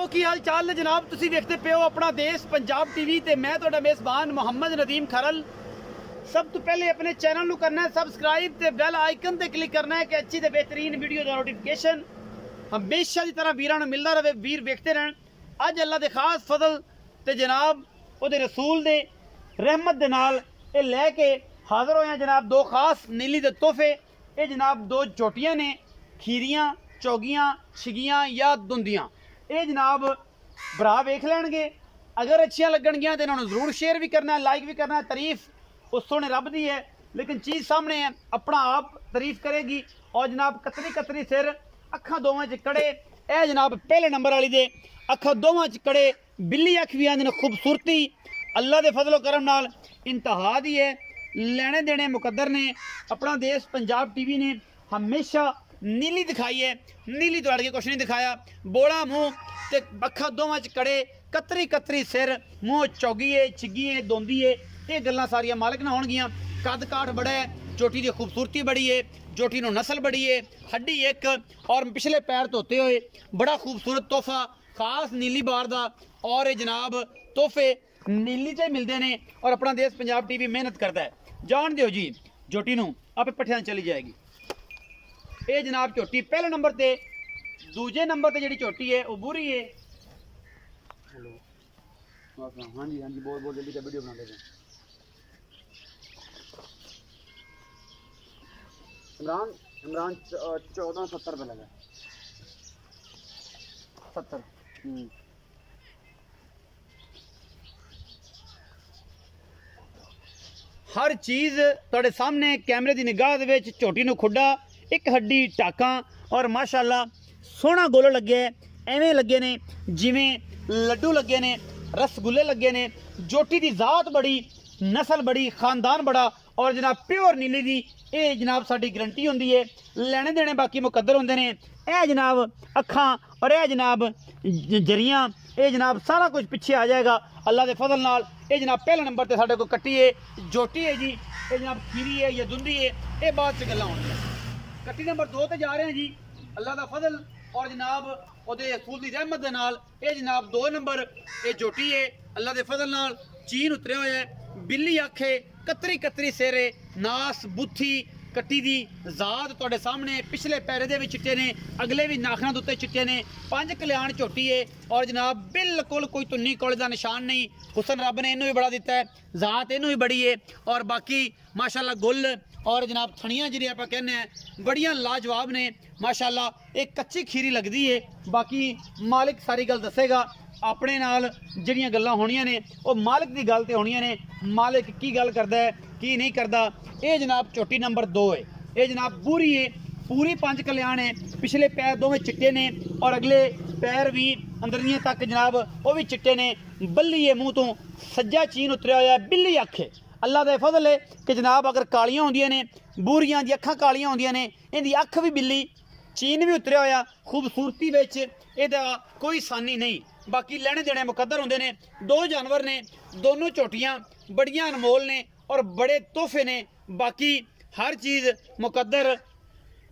की हाल चाल है जनाब। तुसी देखते पे हो अपना देश पंजाब टीवी ते मैं तुहाडा मेज़बान मोहम्मद नदीम खरल। सब तो पहले अपने चैनल नू करना है सबसक्राइब ते बेल आइकन ते क्लिक करना है कि अच्छी ते बेहतरीन वीडियो दा नोटिफिकेशन हमेशा की तरह वीरां नू मिलदा रहे, वीर देखते रहन। अज अल्लाह दे खास फजल ते जनाब ओहदे रसूल दे रहमत दे नाल ए लैके हाज़र होए हैं जनाब दो खास नीली दे तोहफे। ये जनाब दो चोटियां ने, खीरियां, चौगियां, छिगियां या दुंदियां। ये जनाब भरा वेख लैणगे, अगर अच्छियां लगणगियां तो इन्होंने जरूर शेयर भी करना है, लाइक भी करना है। तारीफ उस सोने रब दी है, लेकिन चीज़ सामने है, अपना आप तारीफ करेगी। और जनाब कतरी कतरी सिर, अखां दोवां च कड़े। ए जनाब पहले नंबर वाली दे अखां दोवां च कड़े, बिल्ली अख भी आंदे ने खूबसूरती अल्लाह दे फजलो करम नाल इंतहा दी है। लेने देने मुकद्दर ने। अपना देश पंजाब टीवी ने हमेशा नीली दिखाई है, नीली तो अड़के कुछ नहीं दिखाया। बोड़ा मुँह ते अखा दोवां च कड़े, कतरी कतरी सिर, मुँह चौगीए छिगीए दोंदीए, ये गल्लां सारियां मालिक ना होणगियां। कद काठ बड़ा है, चोटी की खूबसूरती बड़ी है, चोटी नू नस्ल बड़ी है, हड्डी एक और पिछले पैर धोते हुए बड़ा खूबसूरत तोहफा खास नीली बार दा। और ये जनाब तोहफे नीली च मिलते हैं और अपना देश पंजाब टीवी मेहनत करता है। जान दियो जी झोटी नू आपे पट्ठियां चली जाएगी। ये जनाब झोटी पहले नंबर ते, दूजे नंबर ते जिहड़ी झोटी है वो बुरी है। हेलो हाँ जी बहुत बहुत जल्दी वीडियो बना दे। इमरान इमरान 1470 रुपये लगा 70। हर चीज़ तुहाडे सामने कैमरे की निगाह दे विच। झोटी नू खुड्डा, एक हड्डी, टाकां और माशाअल्लाह सोहना गोलो लगे, एवें लगे ने जिवें लड्डू लगे ने, रसगुल्ले लगे ने। झोटी की जात बड़ी, नस्ल बड़ी, खानदान बड़ा और जनाब प्योर नीली दी ये जनाब साडी गारंटी होंदी है। लेने देने बाकी मुकद्दर होंदे ने। ए जनाब अखां और ए जनाब जरियां, ये जनाब सारा कुछ पीछे आ जाएगा अल्लाह के फजल नाल। ये जनाब पहले नंबर ते साडे को कट्टी है, झोटी है जी। ये जनाब खीरी है या दुंदी है, ये बाद च गल्लां होणगियां। कट्टी नंबर 2 ते जा रहे हैं जी अल्लाह का फजल और जनाब ओहदे रसूल दी रहमत दे नाल। ये जनाब 2 नंबर ये झोटी है अल्लाह के फजल नाल। चीन उतरिया होया है, बिल्ली अख है, कतरी कतरी सिर, नास बुथी कट्टी दी जात तुहाडे सामने। पिछले पैरे दे भी चिट्टे ने, अगले भी नाखना दे उत्ते चिट्टे ने। 5 कल्याण झोटी है और जनाब बिल्कुल कोई तुन्नी कोले का निशान नहीं। हुसन रब ने इनू भी बड़ा दिता है, जात इनू भी बड़ी है और बाकी माशाअल्लाह गुल और जनाब थनियां जिहड़ियां आपां कहने हैं बड़ियां लाजवाब ने माशाअल्लाह। एक कच्ची खीरी लगदी है, बाकी मालिक सारी गल दसेगा। अपने नाल जिहड़ियां गल्लां होणियां ने वो मालिक दी गल ते होणियां ने। मालिक की गल करदा है की नहीं करदा। ये जनाब झोटी नंबर 2 है। ये जनाब पूरी है, पूरी 5 कल्याण है। पिछले पैर दोवें चिट्टे ने और अगले पैर भी अंदरलियां तक जनाब वो भी चिट्टे ने। बल्ली है मुँह तो, सज्जा चीन उतरिया होया, बिल्ली अख है। अल्लाह का फजल है कि जनाब अगर कालियां होंदियां ने, बूरियां दी अखां कालियां होंदियां ने, इहदी अख भी बिल्ली, चीन भी उतरिया होया। खूबसूरती विच इहदा कोई सानी नहीं। बाकी लेने देने मुकद्दर होंदे ने। 2 जानवर ने, दोनों झोटियां बड़ियां अनमोल ने और बड़े तोहफे ने। बाकी हर चीज़ मुकद्दर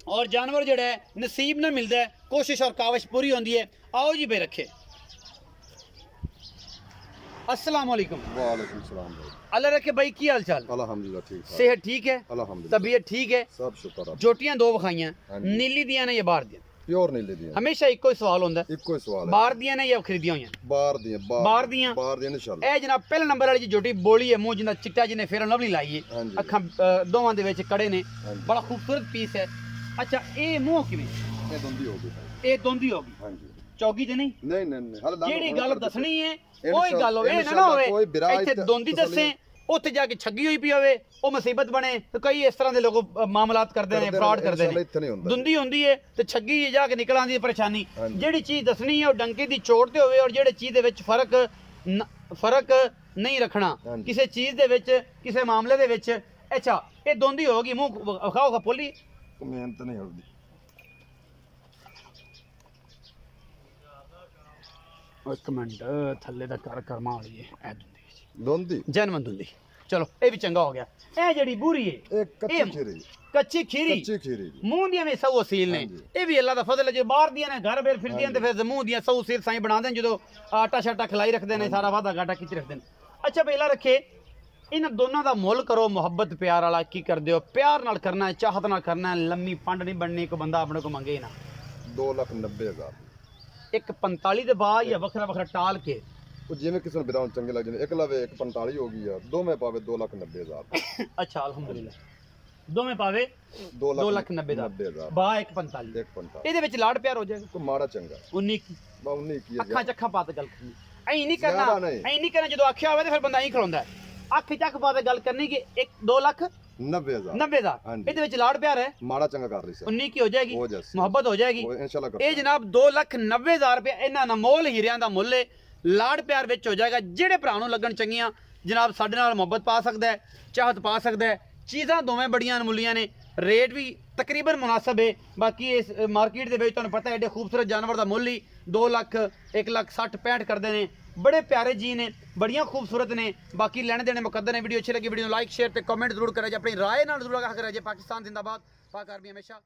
और जानवर जड़ा है नसीब ना मिलता है, कोशिश और काविश पूरी होती है। आओ जी बे रखे। अस्सलाम वालेकुम। वालेकुम सलाम भाई। अल्लाह रखे भाई, की हाल चाल? अल्हम्दुलिल्लाह ठीक है। सेहत ठीक है? अल्हम्दुलिल्लाह तबीयत ठीक है? सब शुक्र है। झोटियां 2 विखाइयां, हाँ जी। नीली दियां ने या बाहर दियां? प्योर नहीं लेदी हमेशा इको ही सवाल होंदा है, इको ही सवाल है। बाहर दियां ने या खरीदियां होइयां? बाहर दियां बाहर दियां इंशाल्लाह। ए जनाब पहले नंबर वाली झोटी बोली है, मुंह जिंदा चिट्टा जिन्हें फेर लवली लाई है, हाँ जी। अखां दोवां दे विच कड़े ने, हाँ जी। बड़ा खूबसूरत पीस है। अच्छा ये मुंह किवें? ये दोंदी हो गई। ये दोंदी होगी, हां जी। चौगी ते नहीं? नहीं नहीं नहीं हाले जेड़ी गल दसनी है ओही गल होवे, ना होवे इत्थे दोंदी दसे उत्थे जाके छगी हुई पई होवे वो मुसीबत बने। तो कई इस तरह के लोग मामलात करते हैं, फ्रॉड करते हैं। दुंदी होंदी है तो छगी जाके निकल आंदी परेशानी। जेड़ी चीज़ दसनी है वो डंके दी चोट ते होवे और जेड़े चीज़ दे विच फर्क नहीं रखना किसी चीज़ दे विच, किसी मामले दे विच। अच्छा ये दोंदी होगी, मुंह खाओ पोली मेहनत नहीं होती। एक मिनट थल्ले दा कर करमा वाली है। ए दोंदी दोंदी जनमन दोंदी ਚਲੋ ਇਹ ਵੀ ਚੰਗਾ ਹੋ ਗਿਆ। ਇਹ ਜਿਹੜੀ ਬੂਰੀ ਹੈ ਇਹ ਕੱਚੀ ਖੀਰੀ ਕੱਚੀ ਖੀਰੀ ਕੱਚੀ ਖੀਰੀ ਜੀ। ਮੂੰਹ ਦੀਆਂ ਵੀ ਸੌ ਅਸੀਲ ਨੇ। ਹਾਂਜੀ। ਇਹ ਵੀ ਅੱਲਾ ਦਾ ਫਜ਼ਲ ਹੈ, ਜੇ ਬਾਹਰ ਦੀਆਂ ਨੇ ਘਰ ਬੇਰ ਫਿਰਦੀਆਂ ਤੇ ਫਿਰ ਮੂੰਹ ਦੀਆਂ ਸੌ ਅਸੀਲ ਸਾਈਂ ਬਣਾਉਂਦੇ ਨੇ, ਜਦੋਂ ਆਟਾ ਸ਼ਾਟਾ ਖਿਲਾਈ ਰੱਖਦੇ ਨੇ, ਸਾਰਾ ਵਾਧਾ ਘਾਟਾ ਖਿੱਚ ਰੱਖਦੇ ਨੇ। ਅੱਛਾ ਪਹਿਲਾਂ ਰੱਖੇ ਇਹਨਾਂ ਦੋਨਾਂ ਦਾ ਮੁੱਲ ਕਰੋ, ਮੁਹੱਬਤ ਪਿਆਰ ਵਾਲਾ ਕੀ ਕਰਦੇ ਹੋ? ਪਿਆਰ ਨਾਲ ਕਰਨਾ ਹੈ, ਚਾਹਤ ਨਾਲ ਕਰਨਾ ਹੈ, ਲੰਮੀ ਪੰਡ ਨਹੀਂ ਬਣਨੀ, ਕੋਈ ਬੰਦਾ ਆਪਣੇ ਕੋ ਮੰਗੇ ਨਾ। 2,90,000 ਇੱਕ 45 ਦੇ ਬਾਅਦ ਜਾਂ ਵੱਖਰਾ ਵੱਖਰਾ ਟਾਲ ਕੇ ਉਹ ਜਿਵੇਂ ਕਿਸੇ ਨੂੰ ਬਿਰਾਉਂ ਚੰਗੇ ਲੱਗ ਜਾਂਦੇ, ਇੱਕ ਲਵੇ 1,45 ਹੋ ਗਈ ਆ, ਦੋਵੇਂ ਪਾਵੇ 2,90,000। ਅੱਛਾ ਅਲਹਮਦੁਲਿਲਾ ਦੋਵੇਂ ਪਾਵੇ 2,90,000 ਬਾ 1,45 ਇਹਦੇ ਵਿੱਚ ਲਾੜ ਪਿਆਰ ਹੋ ਜਾਏਗਾ। ਕੋਈ ਮਾੜਾ ਚੰਗਾ 19 ਬਾ 19 ਕੀ ਅੱਖਾਂ ਚੱਖਾਂ ਪਾ ਤੇ ਗੱਲ ਕਰਨੀ, ਐਂ ਨਹੀਂ ਕਰਨਾ, ਐਂ ਨਹੀਂ ਕਰਨਾ। ਜਦੋਂ ਆਖਿਆ ਹੋਵੇ ਤੇ ਫਿਰ ਬੰਦਾ ਐਂ ਖਲੋਂਦਾ, ਅੱਖ ਚੱਖ ਪਾ ਤੇ ਗੱਲ ਕਰਨੀ ਕਿ 2,90,000 ਇਹਦੇ ਵਿੱਚ ਲਾੜ ਪਿਆਰ ਹੈ, ਮਾੜਾ ਚੰਗਾ ਕਰ ਰਹੀ ਸੀ 19 ਕੀ ਹੋ ਜਾਏਗੀ, ਮੁਹੱਬਤ ਹੋ ਜਾਏਗੀ ਇੰਸ਼ਾਅੱਲਾ। ਇਹ ਜਨਾਬ 2,90,000 ਰੁਪਏ ਇਹਨਾਂ ਦਾ ਮੋਲ ਹੀਰਿਆਂ ਦਾ ਮੁੱਲ ਹੈ, ਲਾੜ ਪਿਆਰ ਵਿੱਚ ਹੋ ਜਾਏਗਾ। ਜਿਹੜੇ ਭਰਾ ਨੂੰ ਲੱਗਣ ਚੰਗੀਆਂ ਜਨਾਬ ਸਾਡੇ ਨਾਲ ਮੁਹੱਬਤ ਪਾ ਸਕਦਾ ਹੈ, ਚਾਹਤ ਪਾ ਸਕਦਾ ਹੈ। ਚੀਜ਼ਾਂ ਦੋਵੇਂ ਬੜੀਆਂ ਅਨਮੁੱਲੀਆਂ ਨੇ, ਰੇਟ ਵੀ ਤਕਰੀਬਨ ਮੁਨਾਸਬ ਹੈ। ਬਾਕੀ ਇਸ ਮਾਰਕੀਟ ਦੇ ਵਿੱਚ ਤੁਹਾਨੂੰ ਪਤਾ ਹੈ ਐਡੇ ਖੂਬਸੂਰਤ ਜਾਨਵਰ ਦਾ ਮੁੱਲ ਹੀ 2 ਲੱਖ 1 ਲੱਖ 60 65 ਕਰਦੇ ਨੇ। बड़े प्यारे जी ने, बड़िया खूबसूरत ने। बाकी लेने देने मुकद्दर ने। वीडियो अच्छी लगी वीडियो लाइक शेयर ते कमेंट जरूर करें, अपनी राय नाल जरूर आगाह करें। पाकिस्तान जिंदाबाद, पाक आर्मी हमेशा।